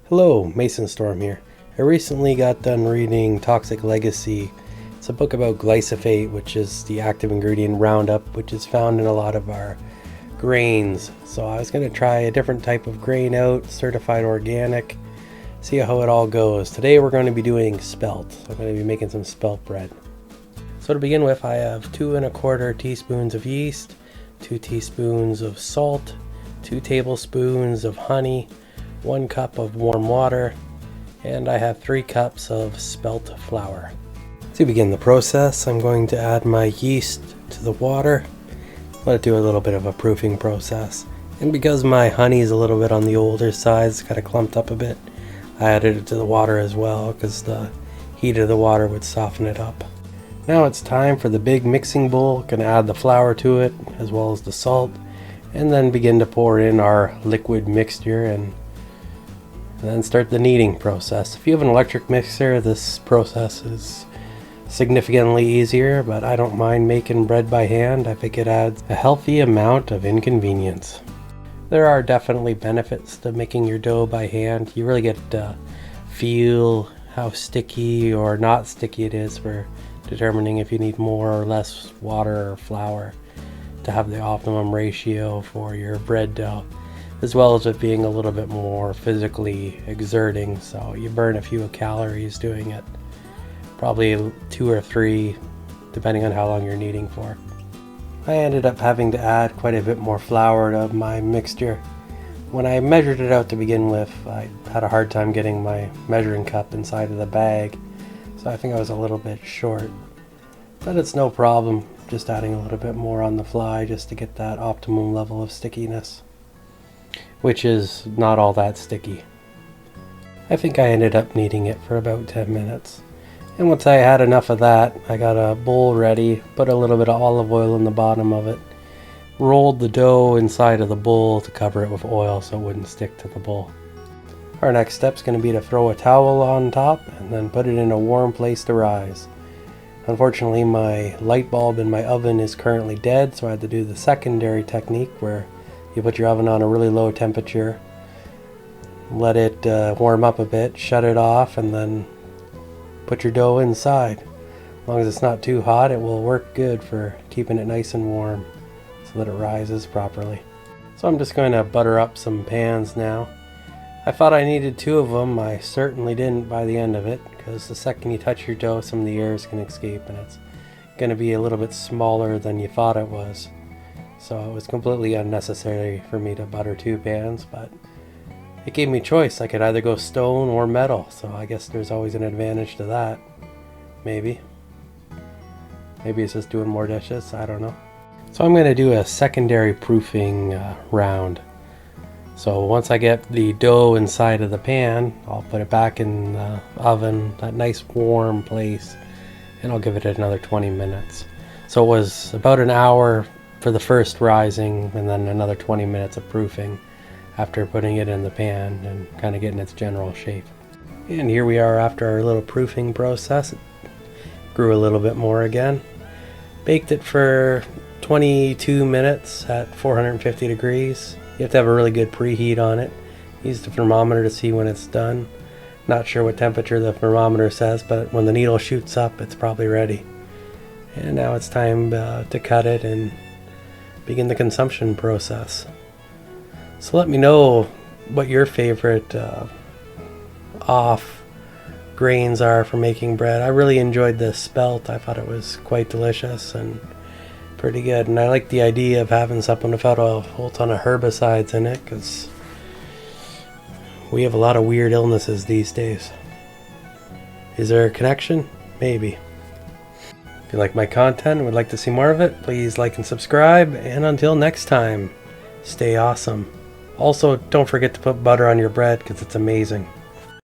Hello, Mason Storm here. I recently got done reading Toxic Legacy. It's a book about glyphosate, which is the active ingredient Roundup, which is found in a lot of our grains. So I was going to try a different type of grain out, certified organic, see how it all goes. Today we're going to be doing spelt. So I'm going to be making some spelt bread. So to begin with, I have 2 1/4 teaspoons of yeast, 2 teaspoons of salt, 2 tablespoons of honey, 1 cup of warm water, and I have 3 cups of spelt flour. To begin the process, I'm going to add my yeast to the water, let it do a little bit of a proofing process. And because my honey is a little bit on the older side, it's kind of clumped up a bit, I added it to the water as well because the heat of the water would soften it up. Now it's time for the big mixing bowl. Going to add the flour to it as well as the salt, and then begin to pour in our liquid mixture and then start the kneading process. If you have an electric mixer, this process is significantly easier, but I don't mind making bread by hand. I think it adds a healthy amount of inconvenience. There are definitely benefits to making your dough by hand. You really get to feel how sticky or not sticky it is for determining if you need more or less water or flour to have the optimum ratio for your bread dough, as well as it being a little bit more physically exerting, so you burn a few calories doing it, probably 2 or 3 depending on how long you're kneading for. I ended up having to add quite a bit more flour to my mixture. When I measured it out to begin with, I had a hard time getting my measuring cup inside of the bag, so I think I was a little bit short, but it's no problem, just adding a little bit more on the fly just to get that optimum level of stickiness, which is not all that sticky. I think I ended up kneading it for about 10 minutes. And once I had enough of that, I got a bowl ready, put a little bit of olive oil in the bottom of it, rolled the dough inside of the bowl to cover it with oil so it wouldn't stick to the bowl. Our next step is going to be to throw a towel on top and then put it in a warm place to rise. Unfortunately, my light bulb in my oven is currently dead, so I had to do the secondary technique where you put your oven on a really low temperature, let it warm up a bit, shut it off, and then put your dough inside. As long as it's not too hot, it will work good for keeping it nice and warm so that it rises properly. So I'm just going to butter up some pans now. I thought I needed 2 of them. I certainly didn't by the end of it, because the second you touch your dough, some of the air is going to escape and it's going to be a little bit smaller than you thought it was. So it was completely unnecessary for me to butter 2 pans, but it gave me choice. I could either go stone or metal, so I guess there's always an advantage to that. Maybe it's just doing more dishes, I don't know. So I'm going to do a secondary proofing round. So once I get the dough inside of the pan, I'll put it back in the oven, that nice warm place, and I'll give it another 20 minutes. So it was about an hour for the first rising, and then another 20 minutes of proofing after putting it in the pan and kind of getting its general shape. And here we are after our little proofing process. It grew a little bit more again. Baked it for 22 minutes at 450 degrees. You have to have a really good preheat on it. Use the thermometer to see when it's done. Not sure what temperature the thermometer says, but when the needle shoots up, it's probably ready. And now it's time to cut it and begin the consumption process. So let me know what your favorite off grains are for making bread. I really enjoyed this spelt. I thought it was quite delicious and pretty good, and I like the idea of having something without a whole ton of herbicides in it, because we have a lot of weird illnesses these days. Is there a connection? Maybe. If you like my content and would like to see more of it, please like and subscribe, and until next time, stay awesome. Also, don't forget to put butter on your bread because it's amazing.